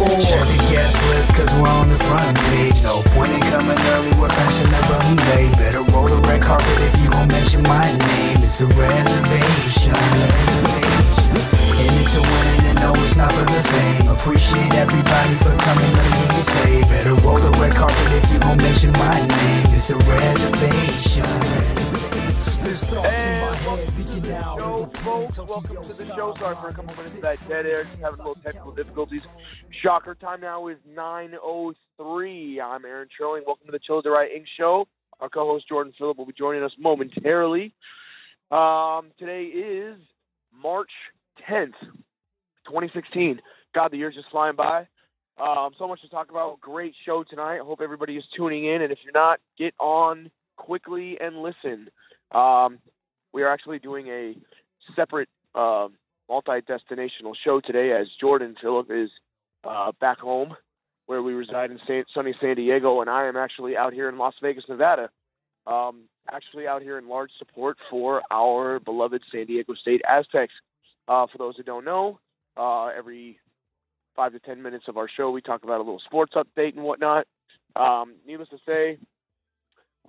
Check the guest list cause we're on the front page. No point in coming early, we're fashionably late. Better roll the red carpet if you gon' mention my name. It's a reservation. In it to win it and no, it's not for the fame. Appreciate everybody for coming, let me hear you say. Better roll the red carpet if you gon' mention my name. It's a reservation. Folks, welcome to the show. Sorry for a couple minutes of that dead air, just having a little technical difficulties. Shocker, time now is 9:03. I'm Aaron Trilling. Welcome to the Chelladurai Inc. show. Our co-host Jordan Phillip will be joining us momentarily. Today is March 10th, 2016. God, the year's just flying by. So much to talk about. Great show tonight. I hope everybody is tuning in, and if you're not, get on quickly and listen. We are actually doing a separate multi-destinational show today, as Jordan Phillip is back home where we reside in sunny San Diego, and I am actually out here in Las Vegas, Nevada, actually out here in large support for our beloved San Diego State Aztecs. For those who don't know, every 5 to 10 minutes of our show we talk about a little sports update and whatnot. Needless to say,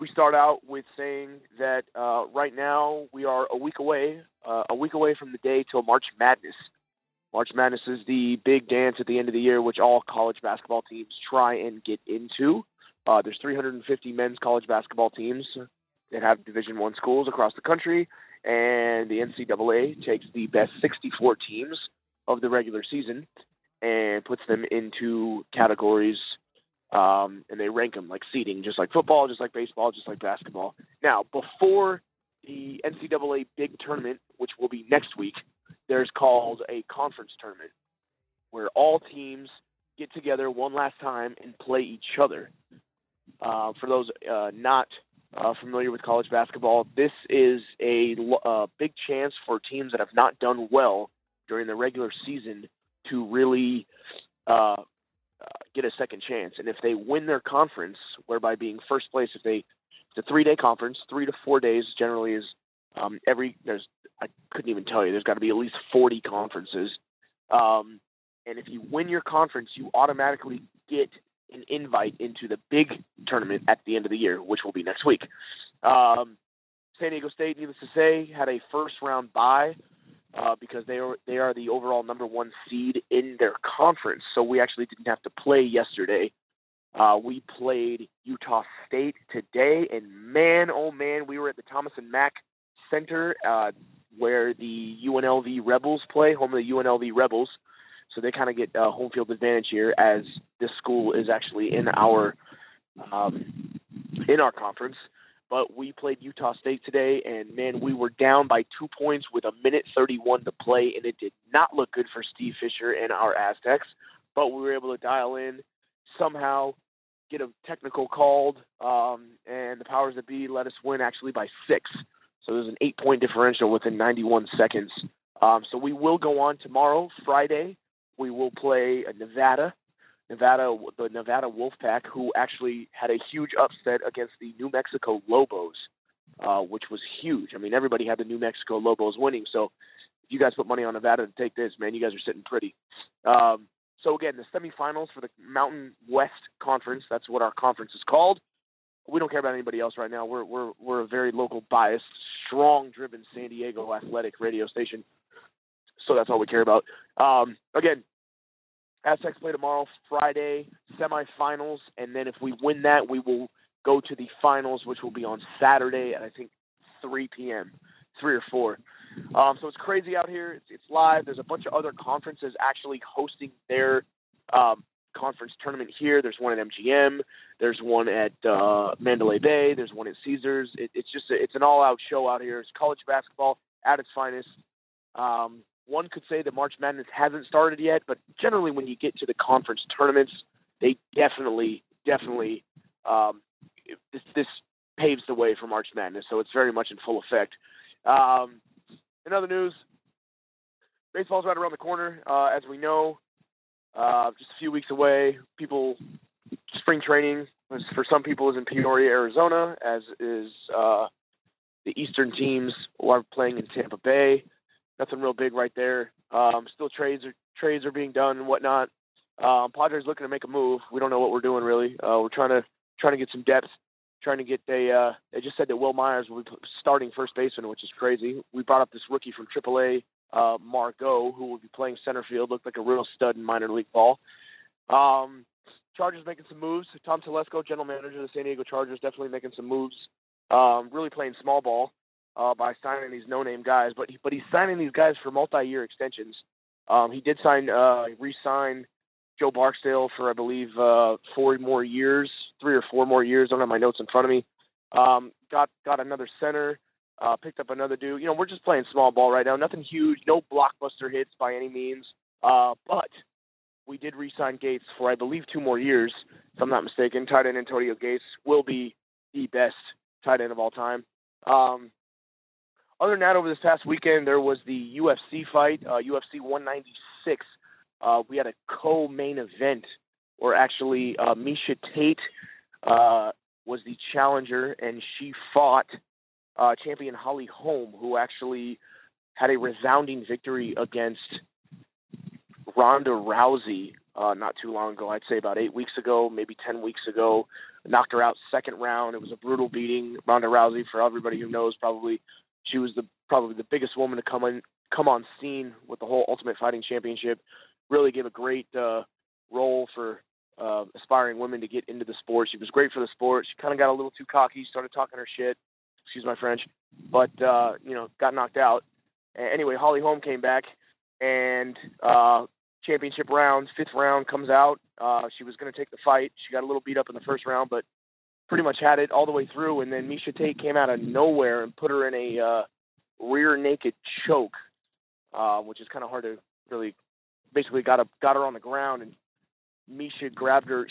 we start out with saying that right now we are a week away from the day till March Madness. March Madness is the big dance at the end of the year, which all college basketball teams try and get into. There's 350 men's college basketball teams that have Division I schools across the country, and the NCAA takes the best 64 teams of the regular season and puts them into categories. And they rank them like seeding, just like football, just like baseball, just like basketball. Now, before the NCAA big tournament, which will be next week, there's called a conference tournament where all teams get together one last time and play each other. For those not familiar with college basketball, this is a big chance for teams that have not done well during the regular season to really get a second chance. And if they win their conference, whereby being first place, it's a 3-day conference, 3 to 4 days generally is I couldn't even tell you, there's got to be at least 40 conferences. And if you win your conference, you automatically get an invite into the big tournament at the end of the year, which will be next week. San Diego State, needless to say, had a first round bye. Because they are the overall number 1 seed in their conference. So we actually didn't have to play yesterday. We played Utah State today, and man, oh man, we were at the Thomas and Mack Center where the UNLV Rebels play, home of the UNLV Rebels. So they kind of get home field advantage here, as this school is actually in our conference. But we played Utah State today, and, man, we were down by 2 points with 1:31 to play, and it did not look good for Steve Fisher and our Aztecs. But we were able to dial in, somehow get a technical called, and the powers that be let us win actually by 6. So there's an 8-point differential within 91 seconds. So we will go on tomorrow, Friday. We will play Nevada, the Nevada Wolfpack, who actually had a huge upset against the New Mexico Lobos, which was huge. I mean, everybody had the New Mexico Lobos winning. So if you guys put money on Nevada to take this, man, you guys are sitting pretty. So again, the semifinals for the Mountain West Conference, that's what our conference is called. We don't care about anybody else right now. We're a very local biased, strong-driven San Diego athletic radio station. So that's all we care about. Again, Aztecs play tomorrow, Friday, semifinals, and then if we win that, we will go to the finals, which will be on Saturday at, I think, 3 p.m., 3 or 4. So it's crazy out here. It's live. There's a bunch of other conferences actually hosting their conference tournament here. There's one at MGM. There's one at Mandalay Bay. There's one at Caesars. It's an all-out show out here. It's college basketball at its finest. One could say that March Madness hasn't started yet, but generally when you get to the conference tournaments, they definitely this paves the way for March Madness, so it's very much in full effect. In other news, baseball's right around the corner, as we know. Just a few weeks away. Spring training for some people is in Peoria, Arizona, as is the Eastern teams are playing in Tampa Bay. Nothing real big right there. Still trades are being done and whatnot. Padres looking to make a move. We don't know what we're doing really. We're trying to get some depth. Trying to get they just said that Will Myers will be starting first baseman, which is crazy. We brought up this rookie from AAA, Margot, who will be playing center field. Looked like a real stud in minor league ball. Chargers making some moves. Tom Telesco, general manager of the San Diego Chargers, definitely making some moves. Really playing small ball by signing these no-name guys, but he's signing these guys for multi-year extensions. He did re-sign Joe Barksdale for, I believe, 3 or 4 more years. I don't have my notes in front of me. Got another center. Picked up another dude. We're just playing small ball right now. Nothing huge. No blockbuster hits by any means. But we did re-sign Gates for, I believe, 2 more years, if I'm not mistaken. Tight end Antonio Gates will be the best tight end of all time. Other than that, over this past weekend, there was the UFC fight, UFC 196. We had a co-main event where actually Miesha Tate was the challenger, and she fought champion Holly Holm, who actually had a resounding victory against Ronda Rousey not too long ago. I'd say about 8 weeks ago, maybe 10 weeks ago. Knocked her out second round. It was a brutal beating. Ronda Rousey, for everybody who knows, she was probably the biggest woman to come on scene with the whole Ultimate Fighting Championship. Really gave a great role for aspiring women to get into the sport. She was great for the sport. She kind of got a little too cocky, started talking her shit. Excuse my French, but got knocked out. Anyway, Holly Holm came back, and championship round, 5th round comes out. She was going to take the fight. She got a little beat up in the first round, but pretty much had it all the way through. And then Miesha Tate came out of nowhere and put her in a rear naked choke, which is kind of hard to really. Basically got her on the ground, and Miesha grabbed her.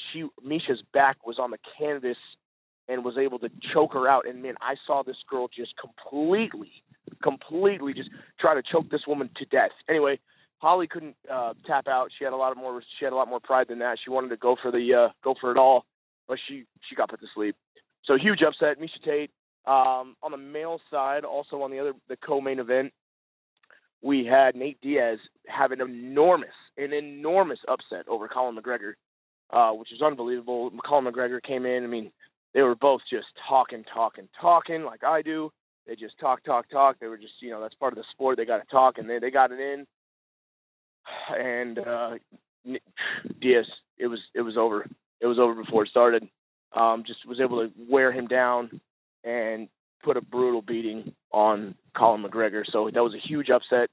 Misha's back was on the canvas and was able to choke her out. And man, I saw this girl just completely just try to choke this woman to death. Anyway, Holly couldn't tap out. She had a lot more pride than that. She wanted to go for it all, but she got put to sleep. So huge upset, Miesha Tate. On the male side, also on the co-main event, we had Nate Diaz have an enormous upset over Colin McGregor, which is unbelievable. Colin McGregor came in. I mean, they were both just talking like I do. They just talk. They were just, that's part of the sport. They got to talk, and they got it in. And Diaz, it was over. It was over before it started. Just was able to wear him down and put a brutal beating on Colin McGregor. So that was a huge upset.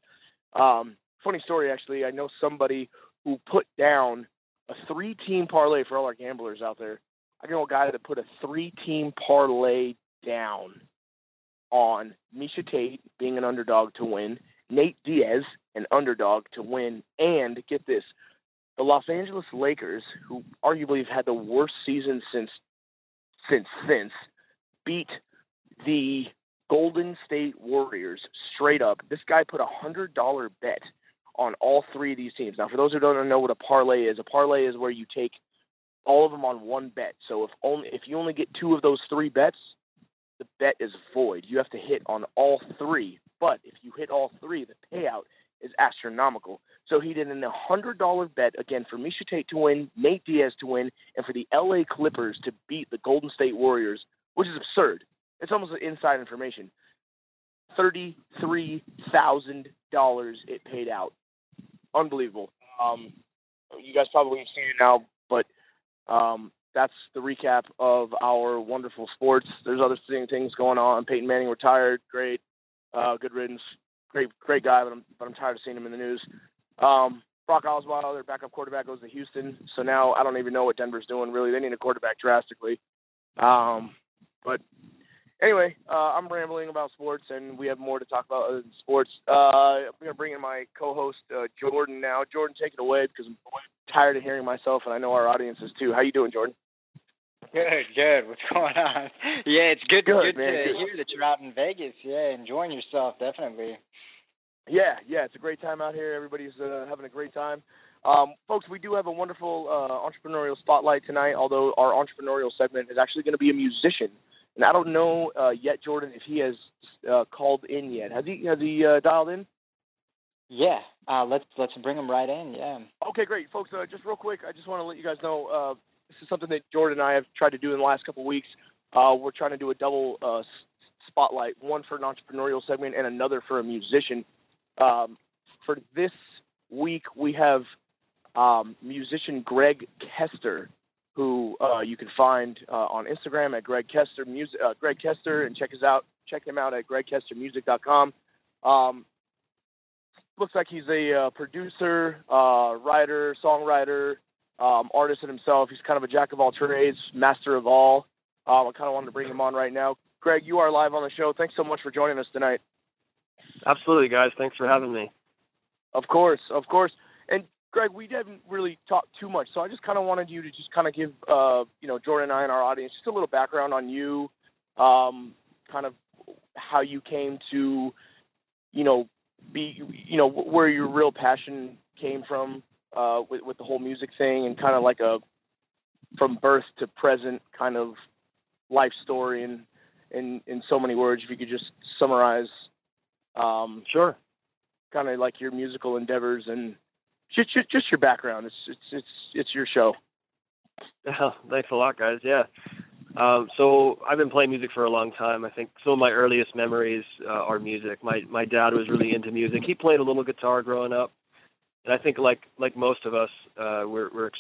Funny story, actually. I know somebody who put down a 3-team parlay for all our gamblers out there. I know a guy that put a 3-team parlay down on Miesha Tate being an underdog to win, Nate Diaz, an underdog to win, and get this, the Los Angeles Lakers, who arguably have had the worst season since, beat the Golden State Warriors straight up. This guy put a $100 bet on all 3 of these teams. Now, for those who don't know what a parlay is where you take all of them on one bet. So if you only get 2 of those 3 bets, the bet is void. You have to hit on all 3. But if you hit all 3, the payout is astronomical. So he did a $100 bet, again, for Miesha Tate to win, Nate Diaz to win, and for the LA Clippers to beat the Golden State Warriors, which is absurd. It's almost inside information. $33,000 it paid out. Unbelievable. You guys probably have seen it now, but that's the recap of our wonderful sports. There's other things going on. Peyton Manning retired. Great. Good riddance. Great guy, but I'm tired of seeing him in the news. Brock Osweiler, their backup quarterback, goes to Houston. So now I don't even know what Denver's doing, really. They need a quarterback drastically. But anyway, I'm rambling about sports, and we have more to talk about other than sports. I'm going to bring in my co-host, Jordan, now. Jordan, take it away, because I'm tired of hearing myself, and I know our audience is too. How you doing, Jordan? Good. What's going on? Yeah, it's good to man, hear that you're out in Vegas. Yeah, enjoying yourself, definitely. Yeah, it's a great time out here. Everybody's having a great time. Folks, we do have a wonderful entrepreneurial spotlight tonight, although our entrepreneurial segment is actually going to be a musician. And I don't know yet, Jordan, if he has called in yet. Has he dialed in? Yeah, let's bring them right in. Yeah. Okay, great, folks. Just real quick, I just want to let you guys know this is something that Jordan and I have tried to do in the last couple of weeks. We're trying to do a double spotlight, one for an entrepreneurial segment and another for a musician. For this week, we have musician Greg Kester, who you can find on Instagram at Greg Kester Greg Kester, and check him out at gregkestermusic.com. Looks like he's a producer, writer, songwriter, artist in himself. He's kind of a jack of all trades, master of all. I kind of wanted to bring him on right now. Greg, you are live on the show. Thanks so much for joining us tonight. Absolutely, guys. Thanks for having me. Of course, of course. And Greg, we didn't really talk too much, so I just kind of wanted you to just kind of give, Jordan and I and our audience just a little background on you, kind of how you came to, where your real passion came from with the whole music thing, and kind of like a from birth to present kind of life story in so many words. If you could just summarize, Sure. kind of like your musical endeavors and just your background. It's your show. Thanks a lot, guys. Yeah. So I've been playing music for a long time. I think some of my earliest memories are music. My dad was really into music. He played a little guitar growing up, and I think like most of us, we're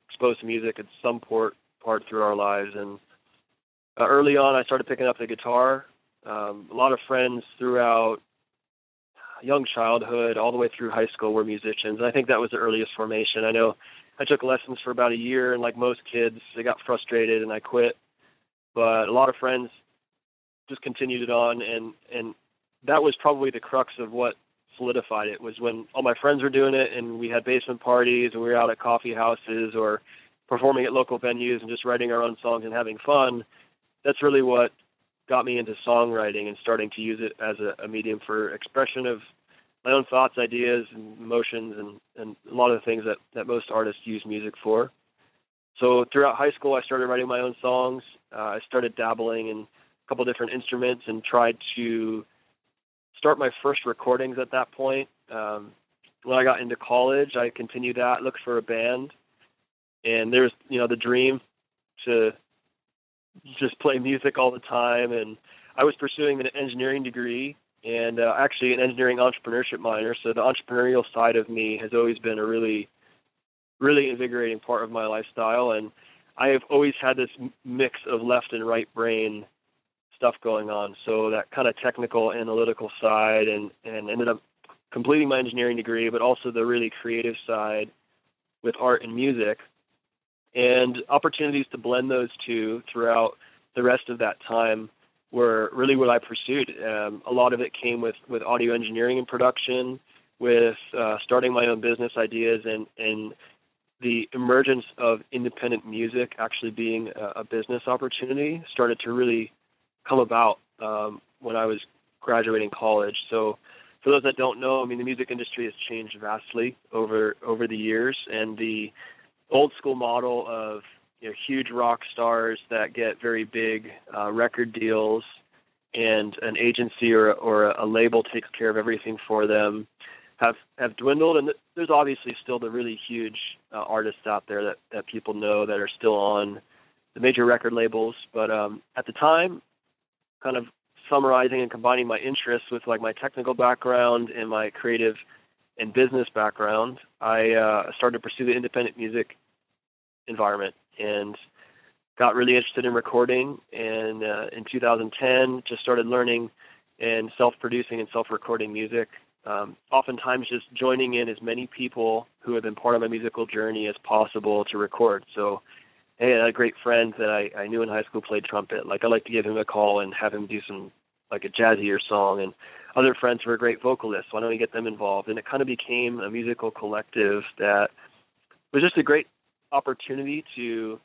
exposed to music at some part through our lives. And early on, I started picking up the guitar. A lot of friends throughout young childhood all the way through high school were musicians. And I think that was the earliest formation. I know I took lessons for about a year, and like most kids, I got frustrated and I quit. But a lot of friends just continued it on, and that was probably the crux of what solidified it, was when all my friends were doing it and we had basement parties and we were out at coffee houses or performing at local venues and just writing our own songs and having fun. That's really what got me into songwriting and starting to use it as a medium for expression of my own thoughts, ideas, and emotions, and a lot of the things that most artists use music for. So throughout high school, I started writing my own songs. I started dabbling in a couple different instruments and tried to start my first recordings at that point. When I got into college, I continued that, looked for a band, and there's the dream to just play music all the time. And I was pursuing an engineering degree and actually an engineering entrepreneurship minor. So the entrepreneurial side of me has always been a really, really invigorating part of my lifestyle. And I have always had this mix of left and right brain stuff going on. So that kind of technical, analytical side, and ended up completing my engineering degree, but also the really creative side with art and music. And opportunities to blend those two throughout the rest of that time were really what I pursued. A lot of it came with audio engineering and production, with starting my own business ideas, and the emergence of independent music actually being a business opportunity started to really come about when I was graduating college. So for those that don't know, the music industry has changed vastly over the years, and the old school model of huge rock stars that get very big record deals and an agency or a label takes care of everything for them have dwindled. And there's obviously still the really huge artists out there that people know that are still on the major record labels. But at the time, kind of summarizing and combining my interests with like my technical background and my creative and business background, I started to pursue the independent music environment and got really interested in recording. And in 2010, just started learning and self-producing and self-recording music. Oftentimes just joining in as many people who have been part of my musical journey as possible to record. So, hey, I had a great friend that I knew in high school played trumpet. Like, I like to give him a call and have him do some, like, a jazzier song. And other friends who are great vocalists, why don't we get them involved? And it kind of became a musical collective that was just a great opportunity to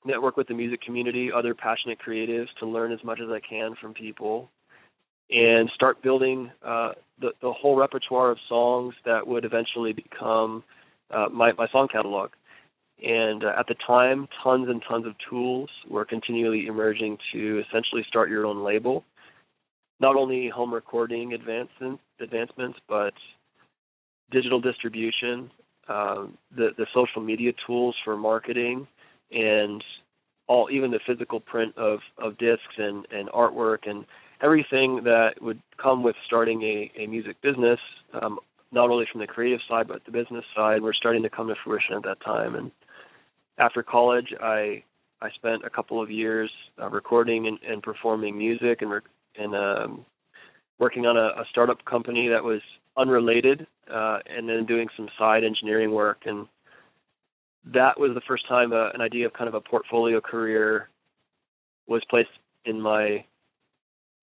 network with the music community, other passionate creatives, to learn as much as I can from people, and start building the whole repertoire of songs that would eventually become my song catalog. And at the time, tons and tons of tools were continually emerging to essentially start your own label. Not only home recording advancements, but digital distribution, the social media tools for marketing, and even the physical print of discs and artwork and everything that would come with starting a music business, not only from the creative side but the business side, were starting to come to fruition at that time. And after college, I spent a couple of years recording and performing music and working on a startup company that was unrelated, and then doing some side engineering work. And that was the first time an idea of kind of a portfolio career was placed in my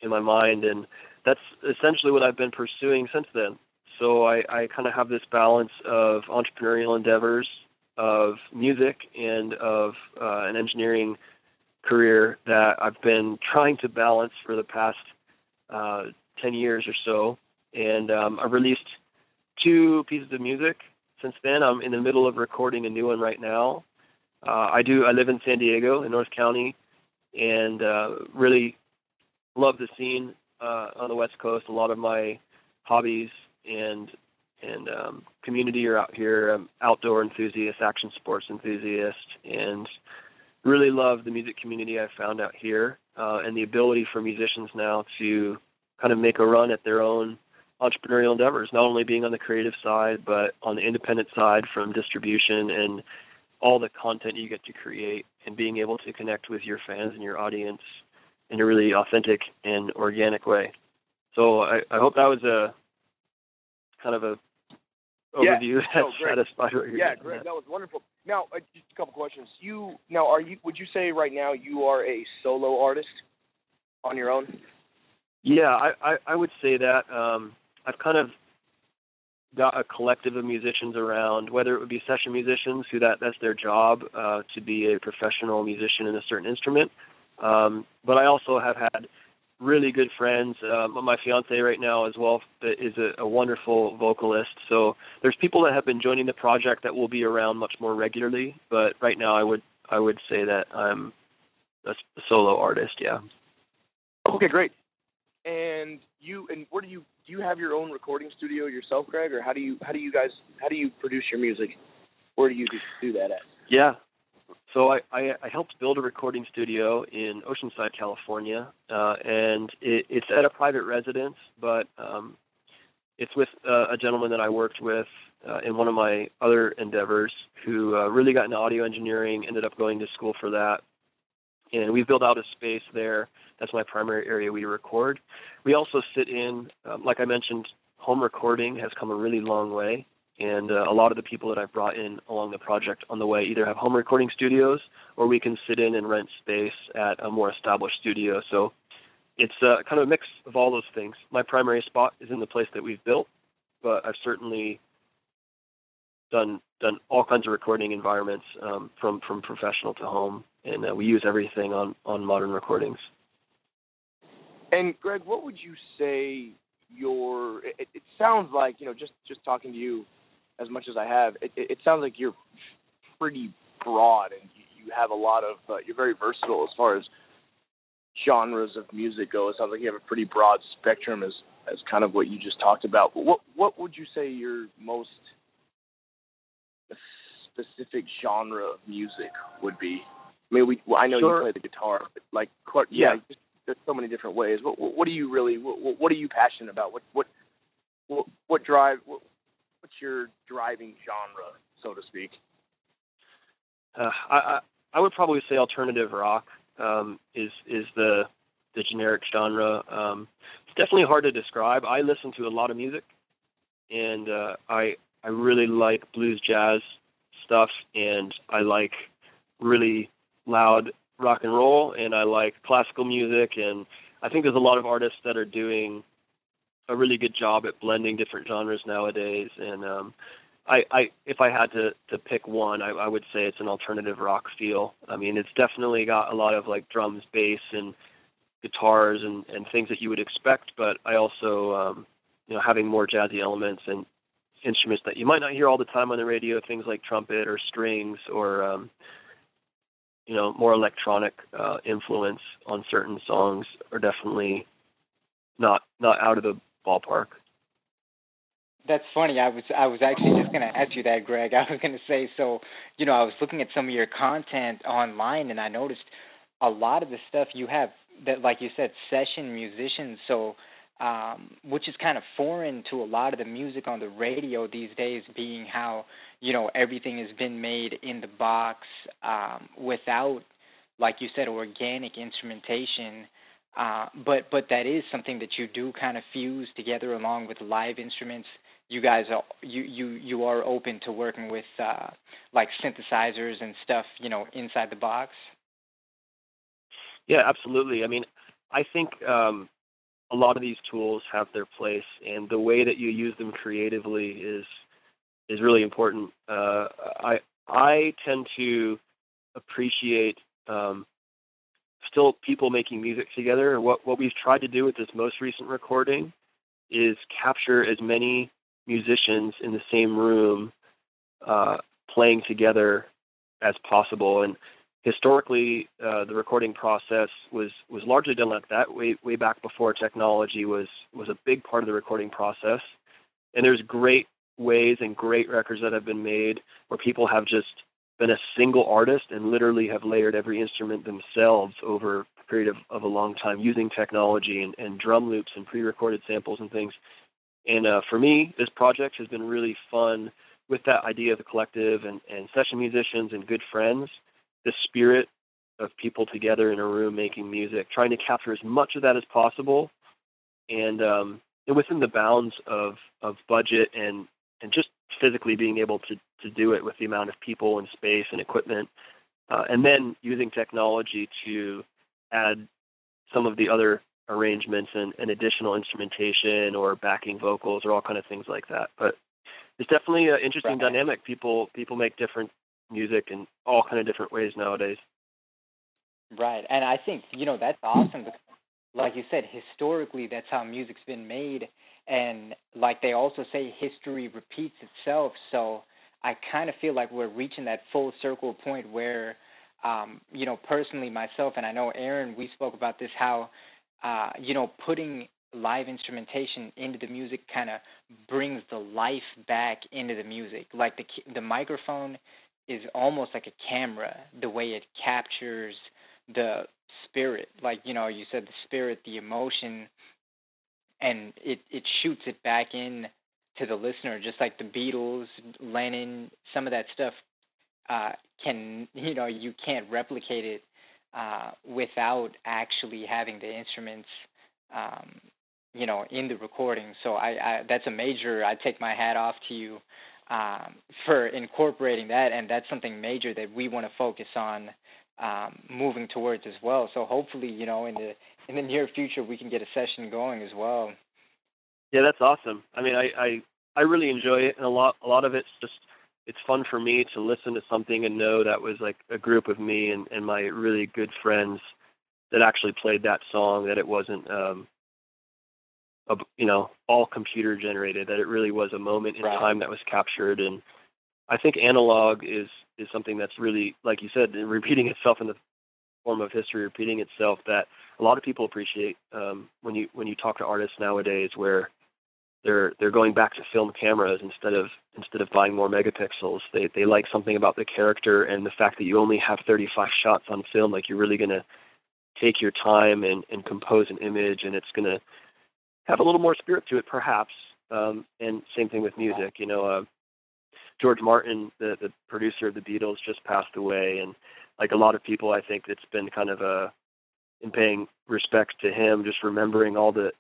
mind, and that's essentially what I've been pursuing since then. So I kind of have this balance of entrepreneurial endeavors, of music, and of an engineering career that I've been trying to balance for the past 10 years or so. And I've released 2 pieces of music since then. I'm in the middle of recording a new one right now. I live in San Diego, in North County, and really love the scene on the West Coast. A lot of my hobbies and community are out here. I'm outdoor enthusiast, action sports enthusiast, and really love the music community I've found out here, and the ability for musicians now to kind of make a run at their own entrepreneurial endeavors, not only being on the creative side, but on the independent side from distribution and all the content you get to create, and being able to connect with your fans and your audience in a really authentic and organic way. So I hope that was a kind of a overview that satisfied what you're Yeah, great. That was wonderful. Now, just a couple questions. Would you say right now you are a solo artist on your own? Yeah, I would say that. I've kind of got a collective of musicians around, whether it would be session musicians who that's their job, to be a professional musician in a certain instrument. But I also have had really good friends. My fiance right now as well is a wonderful vocalist. So there's people that have been joining the project that will be around much more regularly. But right now I would say that I'm a solo artist. Yeah. Okay, great. And where do you have your own recording studio yourself, Greg, or how do you produce your music? Where do you do that at? Yeah. So I helped build a recording studio in Oceanside, California, and it's at a private residence, but it's with a gentleman that I worked with in one of my other endeavors who really got into audio engineering, ended up going to school for that. And we built out a space there. That's my primary area we record. We also sit in, like I mentioned, home recording has come a really long way. And a lot of the people that I've brought in along the project on the way either have home recording studios, or we can sit in and rent space at a more established studio. So it's kind of a mix of all those things. My primary spot is in the place that we've built, but I've certainly done all kinds of recording environments, from professional to home, and we use everything on modern recordings. And Greg, what would you say it sounds like, just talking to you as much as I have, it sounds like you're pretty broad, and you have a lot of, you're very versatile as far as genres of music go. It sounds like you have a pretty broad spectrum as kind of what you just talked about. But what would you say your most specific genre of music would be? I mean, I know Sure. you play the guitar, but there's so many different ways. What do you really? What are you passionate about? What's your driving genre, so to speak? I would probably say alternative rock is the generic genre. It's definitely hard to describe. I listen to a lot of music, and I really like blues jazz stuff, and I like really loud rock and roll, and I like classical music, and I think there's a lot of artists that are doing a really good job at blending different genres nowadays. And if I had to pick one, I would say it's an alternative rock feel. I mean, it's definitely got a lot of like drums, bass, and guitars and things that you would expect, but I also having more jazzy elements and instruments that you might not hear all the time on the radio, things like trumpet or strings or more electronic influence on certain songs are definitely not out of the ballpark. That's funny. I was actually just gonna ask you that, Greg. I was gonna say, so I was looking at some of your content online, and I noticed a lot of the stuff you have that, like you said, session musicians. So, which is kind of foreign to a lot of the music on the radio these days, being how everything has been made in the box, without, like you said, organic instrumentation. But that is something that you do kind of fuse together along with live instruments. You guys are you are open to working with like synthesizers and stuff, inside the box. Yeah, absolutely. I mean, I think a lot of these tools have their place, and the way that you use them creatively is really important. I tend to appreciate still people making music together. What we've tried to do with this most recent recording is capture as many musicians in the same room playing together as possible. And historically, the recording process was largely done like that way back before technology was a big part of the recording process. And there's great ways and great records that have been made where people have just been a single artist and literally have layered every instrument themselves over a period of a long time using technology and drum loops and pre-recorded samples and things. And for me, this project has been really fun with that idea of the collective and session musicians and good friends, the spirit of people together in a room making music, trying to capture as much of that as possible, and within the bounds of budget and just physically being able to do it with the amount of people and space and equipment, and then using technology to add some of the other arrangements and additional instrumentation or backing vocals or all kind of things like that. But it's definitely an interesting dynamic. People make different music in all kind of different ways nowadays. Right, and I think that's awesome because, like you said, historically that's how music's been made, and like they also say, history repeats itself. So I kind of feel like we're reaching that full circle point where, personally myself, and I know Aaron, we spoke about this, how, putting live instrumentation into the music kind of brings the life back into the music. Like the microphone is almost like a camera, the way it captures the spirit. Like, you said, the spirit, the emotion, and it shoots it back in to the listener, just like the Beatles, Lennon, some of that stuff you can't replicate it without actually having the instruments, in the recording. So I that's a major, I take my hat off to you for incorporating that, and that's something major that we want to focus on moving towards as well. So hopefully, in the near future, we can get a session going as well. Yeah, that's awesome. I mean, I really enjoy it, and a lot of it's fun for me to listen to something and know that was like a group of me and my really good friends that actually played that song, that it wasn't all computer generated, that it really was a moment in time that was captured. And I think analog is something that's really, like you said, repeating itself in the form of history, repeating itself, that a lot of people appreciate when you talk to artists nowadays, where they're going back to film cameras instead of buying more megapixels. They like something about the character and the fact that you only have 35 shots on film. Like, you're really going to take your time and compose an image, and it's going to have a little more spirit to it, perhaps. And same thing with music. George Martin, the producer of the Beatles, just passed away, and like a lot of people, I think it's been kind of in paying respect to him, just remembering all the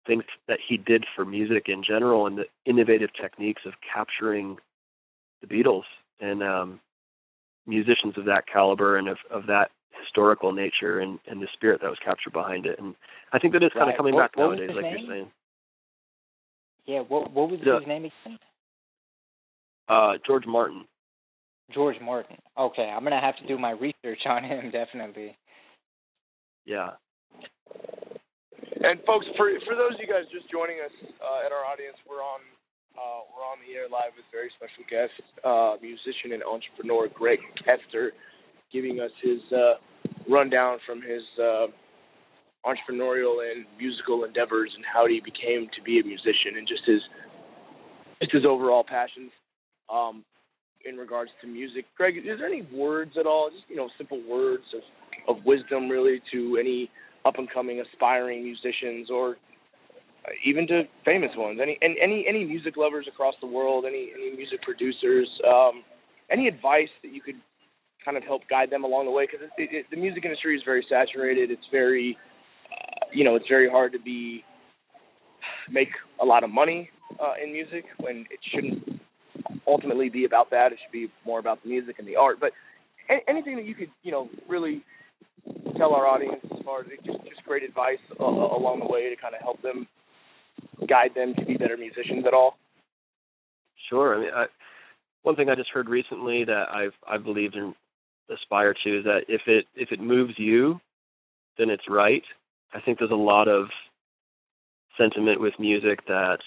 things that he did for music in general and the innovative techniques of capturing the Beatles and musicians of that caliber and of that historical nature and the spirit that was captured behind it. And I think that it's kind of coming back nowadays, like you're saying. Yeah, what was his name again? George Martin. George Martin. Okay, I'm going to have to do my research on him, definitely. Yeah. And folks, for those of you guys just joining us at our audience, we're on the air live with very special guest, musician and entrepreneur Greg Kester, giving us his rundown from his entrepreneurial and musical endeavors and how he became to be a musician, and just his just his overall passions in regards to music. Greg, is there any words at all, just simple words of wisdom, really, to any up and coming aspiring musicians, or even to famous ones? Any music lovers across the world, any music producers, any advice that you could kind of help guide them along the way? Because the music industry is very saturated. It's very, it's very hard to make a lot of money in music when it shouldn't ultimately be about that. It should be more about the music and the art. But anything that you could, really tell our audience as far as just great advice along the way to kind of help them, guide them to be better musicians at all? Sure. I mean, one thing I just heard recently that I've believed and aspire to is that if it moves you, then it's right. I think there's a lot of sentiment with music that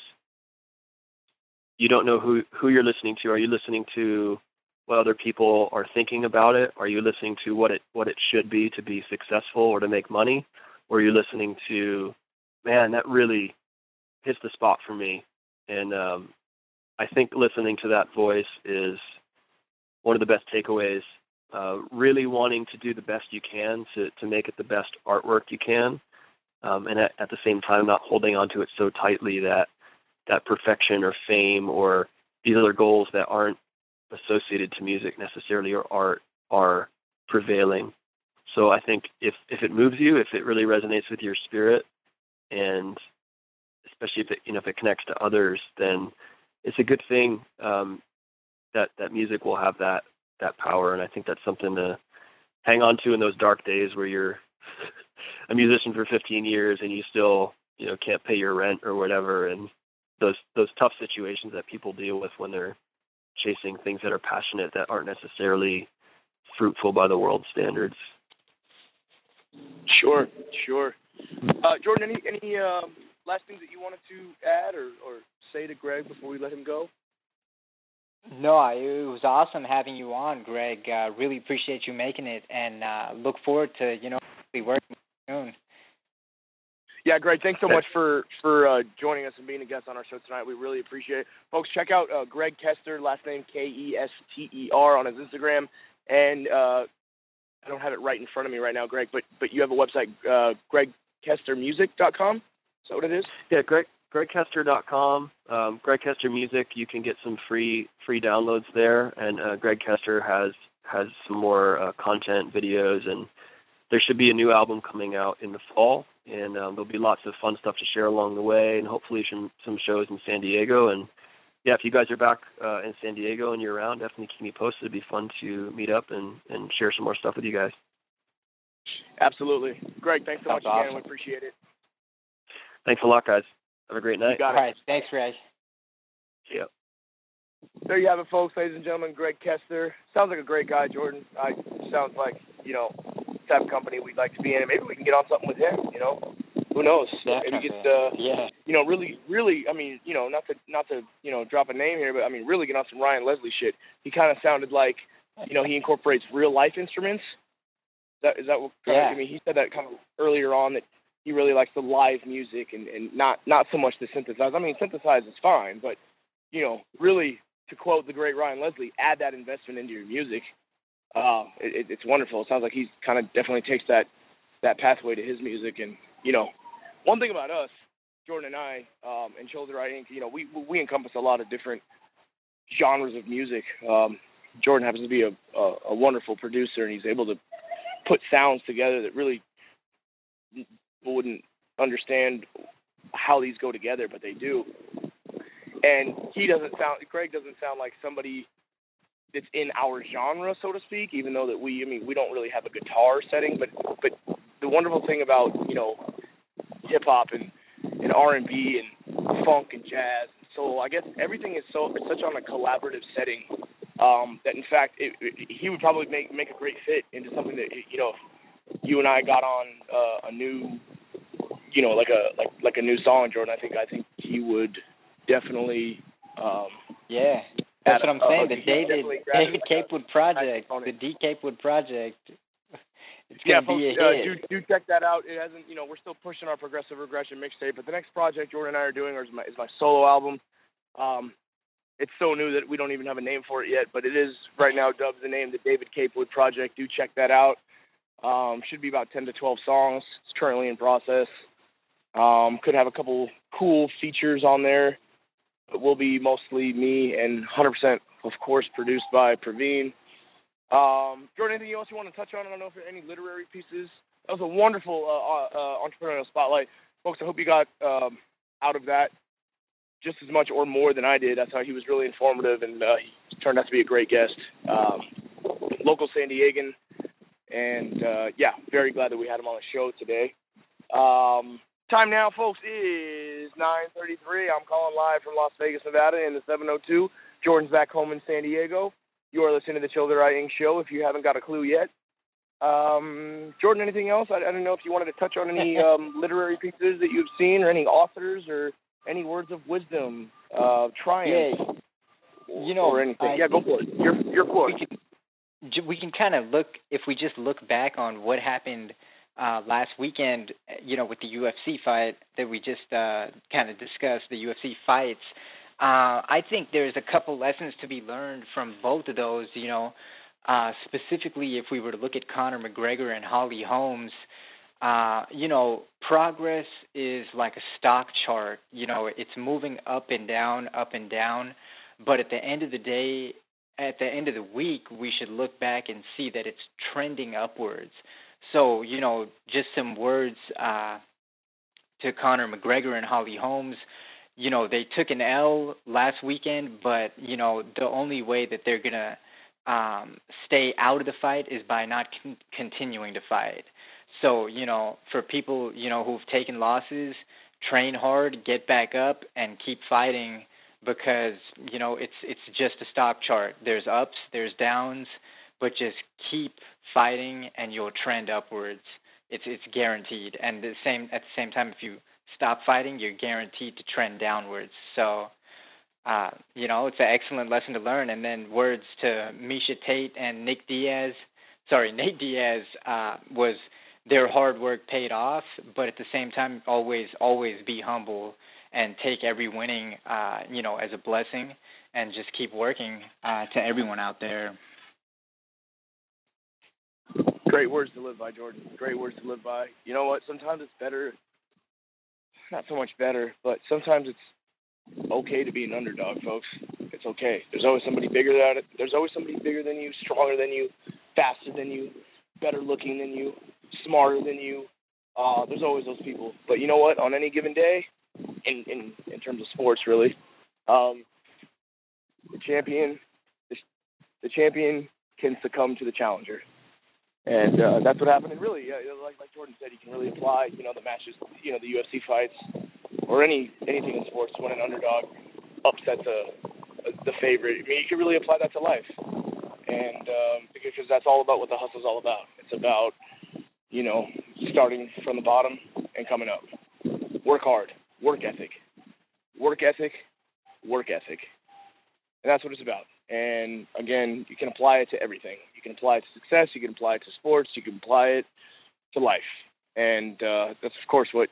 you don't know who you're listening to. Are you listening to what other people are thinking about it? Are you listening to what it should be to be successful or to make money? Or are you listening to, man, that really hits the spot for me? And I think listening to that voice is one of the best takeaways. Really wanting to do the best you can to make it the best artwork you can, and at the same time not holding on to it so tightly that perfection or fame or these other goals that aren't associated to music necessarily or art are prevailing. So I think if it moves you, if it really resonates with your spirit, and especially if it connects to others, then it's a good thing that music will have that power. And I think that's something to hang on to in those dark days where you're a musician for 15 years and you still can't pay your rent or whatever, and those tough situations that people deal with when they're chasing things that are passionate that aren't necessarily fruitful by the world's standards. Sure. Jordan, any last things that you wanted to add or say to Greg before we let him go? No, it was awesome having you on, Greg. Really appreciate you making it, and look forward to working with you soon. Yeah, Greg, thanks so much for joining us and being a guest on our show tonight. We really appreciate it. Folks, check out Greg Kester, last name Kester, on his Instagram. And I don't have it right in front of me right now, Greg, but you have a website, gregkestermusic.com? Is that what it is? Yeah, gregkester.com. Greg Kester Music, you can get some free downloads there. And Greg Kester has some more content, videos, and there should be a new album coming out in the fall, and there'll be lots of fun stuff to share along the way, and hopefully some shows in San Diego. And yeah, if you guys are back in San Diego and you're around, definitely keep me posted. It'd be fun to meet up and share some more stuff with you guys. Absolutely. Greg, thanks so much awesome. again. We appreciate it. Thanks a lot, guys. Have a great night. All right. Thanks, Greg. See ya. There you have it, folks, ladies and gentlemen. Greg Kester. Sounds like a great guy, Jordan. Sounds like, the type of company we'd like to be in. And maybe we can get on something with him, Who knows? Maybe get, really, I mean, not to drop a name here, but I mean, really get on some Ryan Leslie shit. He kind of sounded like, he incorporates real life instruments. Is that what kind of, I mean, he said that kind of earlier on, that he really likes the live music and not so much the synthesized. I mean, synthesized is fine, but, really, to quote the great Ryan Leslie, add that investment into your music. It's wonderful. It sounds like he kind of definitely takes that pathway to his music. And, one thing about us, Jordan and I, and Chelladurai Inc., we encompass a lot of different genres of music. Jordan happens to be a wonderful producer, and he's able to put sounds together that really people wouldn't understand how these go together, but they do. And Greg doesn't sound like somebody that's in our genre, so to speak, even though that we don't really have a guitar setting, but the wonderful thing about, hip hop and R&B and funk and jazz and soul, I guess everything is such on a collaborative setting, that in fact he would probably make a great fit into something that, if you and I got on a new, like a new song, Jordan, I think he would definitely that's what I'm saying. The David Capewood project, the D Capewood project. It's gonna be a hit. Do check that out. It hasn't, we're still pushing our progressive regression mixtape, but the next project Jordan and I are doing is my solo album. it's so new that we don't even have a name for it yet, but it is right now dubbed the name, the David Capewood Project. Do check that out. Should be about 10 to 12 songs. It's currently in process. Could have a couple cool features on there. It will be mostly me and 100%, of course, produced by Pravin. Jordan, anything else you want to touch on? I don't know if there are any literary pieces. That was a wonderful entrepreneurial spotlight. Folks, I hope you got out of that just as much or more than I did. That's how he was really informative, and he turned out to be a great guest. Local San Diegan, and very glad that we had him on the show today. Time now, folks, is 9:33. I'm calling live from Las Vegas, Nevada in the 702. Jordan's back home in San Diego. You are listening to the Chelladurai Inc. show if you haven't got a clue yet. Jordan, anything else? I don't know if you wanted to touch on any literary pieces that you've seen, or any authors, or any words of wisdom, triumph, or anything. Go for it. Your quote. We can kind of look, if we just look back on what happened last weekend, with the UFC fight that we just kind of discussed, the UFC fights. I think there's a couple lessons to be learned from both of those, specifically if we were to look at Conor McGregor and Holly Holmes. Progress is like a stock chart. It's moving up and down, but at the end of the day, at the end of the week, we should look back and see that it's trending upwards. So, just some words to Conor McGregor and Holly Holmes. They took an L last weekend, but, the only way that they're going to stay out of the fight is by not continuing to fight. So, for people, who've taken losses, train hard, get back up, and keep fighting, because, it's just a stock chart. There's ups, there's downs, but just keep fighting and you'll trend upwards. It's guaranteed. And at the same time, if you stop fighting, you're guaranteed to trend downwards. So, it's an excellent lesson to learn. And then words to Miesha Tate and Nate Diaz was their hard work paid off, but at the same time, always be humble and take every winning, as a blessing, and just keep working to everyone out there. Great words to live by, Jordan. Great words to live by. You know what? Sometimes it's better, not so much better, but sometimes it's okay to be an underdog, folks. It's okay. There's always somebody bigger than it. There's always somebody bigger than you, stronger than you, faster than you, better looking than you, smarter than you. There's always those people. But you know what? On any given day, in terms of sports, really, the champion can succumb to the challenger. And that's what happened. And really, like Jordan said, you can really apply, the matches, the UFC fights, or anything in sports when an underdog upsets the favorite. I mean, you can really apply that to life. And because that's all about what the hustle's all about. It's about, starting from the bottom and coming up. Work hard. Work ethic. Work ethic. Work ethic. And that's what it's about. And, again, you can apply it to everything. You can apply it to success. You can apply it to sports. You can apply it to life. And that's, of course, what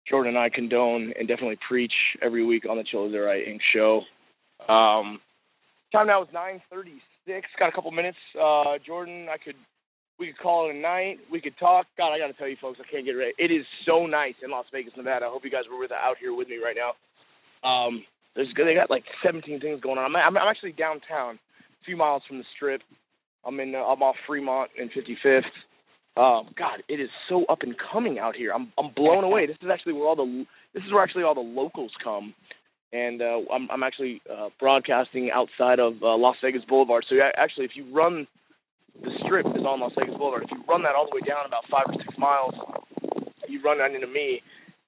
Jordan and I condone and definitely preach every week on the Chelladurai Inc. show. Time now is 9:36. Got a couple minutes. Jordan, we could call it a night. We could talk. God, I got to tell you, folks, I can't get ready. It is so nice in Las Vegas, Nevada. I hope you guys were out here with me right now. They got like 17 things going on. I'm actually downtown, a few miles from the Strip. I'm off Fremont and 55th. God, it is so up and coming out here. I'm blown away. This is where all the locals come, and I'm actually broadcasting outside of Las Vegas Boulevard. So actually, if you run the Strip is on Las Vegas Boulevard. If you run that all the way down about 5 or 6 miles, you run into me.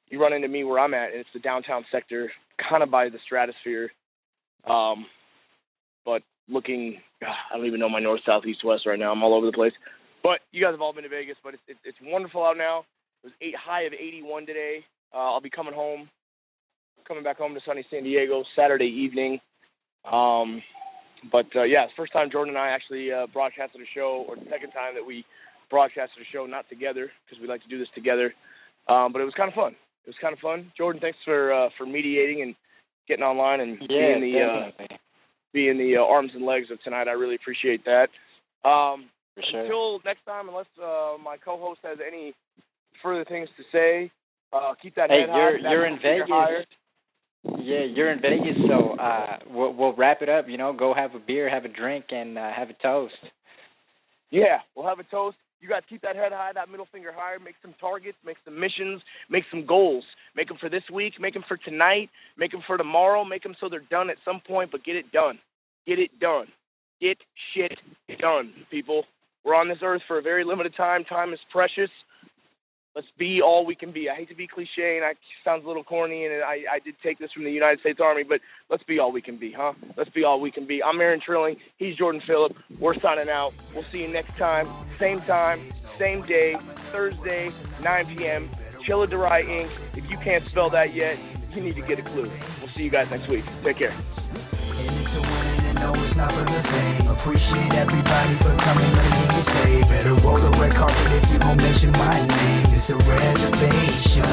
You run into me where I'm at, and it's the downtown sector, kind of by the Stratosphere. But looking, I don't even know my north, south, east, west right now. I'm all over the place. But you guys have all been to Vegas, but it's wonderful out now. It was high of 81 today. I'll be coming back home to sunny San Diego Saturday evening. But it's the first time Jordan and I actually broadcasted a show, or the second time that we broadcasted a show, not together, because we like to do this together. But it was kind of fun. Jordan, thanks for mediating and getting online and Yeah, being the arms and legs of tonight. I really appreciate that. For sure. Until next time, unless my co-host has any further things to say, keep that head high. You're in Vegas. Yeah, you're in Vegas, so we'll wrap it up. Go have a beer, have a drink, and have a toast. Yeah, we'll have a toast. You guys keep that head high, that middle finger higher. Make some targets, make some missions, make some goals. Make them for this week, make them for tonight, make them for tomorrow, make them so they're done at some point, but get it done. Get it done. Get shit done, people. We're on this earth for a very limited time. Time is precious. Let's be all we can be. I hate to be cliche, and it sounds a little corny, and I did take this from the United States Army, but let's be all we can be, huh? Let's be all we can be. I'm Aaron Trilling. He's Jordan Phillip. We're signing out. We'll see you next time, same day, Thursday, 9 p.m., Chelladurai Inc. If you can't spell that yet, you need to get a clue. We'll see you guys next week. Take care. No, it's not for the fame. Appreciate everybody for coming. Let me hear you say, better roll the red carpet if you gon' mention my name. It's the reservation.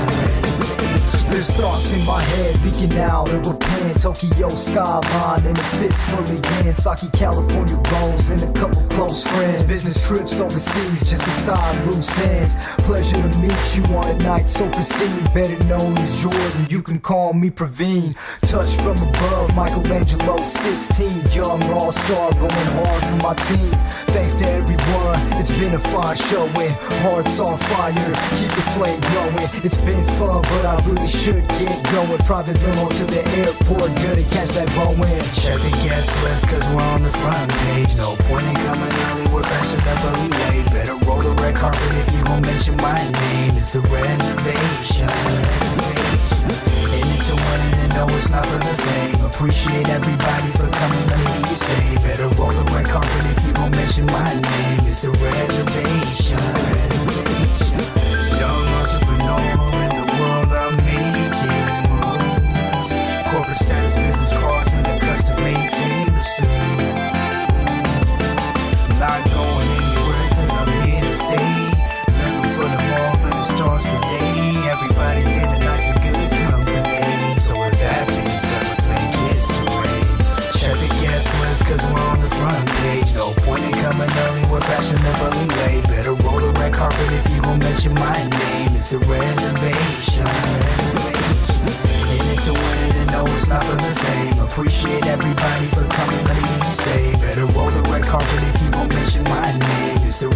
There's thoughts in my head leaking out of a pen. Tokyo skyline and a fist full of yen. Saki California rolls and a couple close friends. Business trips overseas just to tie loose ends. Pleasure to meet you on a night so pristine. Better known as Jordan, you can call me Pravin. Touch from above, Michelangelo Sistine. Young all-star going hard for my team. Thanks to everyone, it's been a fine show and hearts on fire, keep the flame glowing. It's been fun, but I really should get going. Private limo to the airport, gonna catch that Boeing. Check the guest list cause we're on the front page. No point in coming early, we're fashionably late. Better roll the red carpet if you gon' mention my name. It's the reservation. And it's a win and no, it's not for the fame. Appreciate everybody for coming, let me hear you say. Better roll the red carpet if you gon' mention my name. It's the reservation. Young entrepreneur in the world, I'm making moves. Corporate status, business cards, and a custom-made tailor suit. Not going anywhere cause I'm here to stay. Looking for the mall, but it starts today. Everybody in a nice and good company. So with that being said, let's make history. Check the guest list cause we're on the front page. No point in coming early, we're fashionably late. Better roll the red carpet if you gon' mention my name. It's a reservation. And it's a win and no, it's not for the fame. Appreciate everybody for coming, let me hear you say. Better roll the red carpet if you gon' mention my name. It's the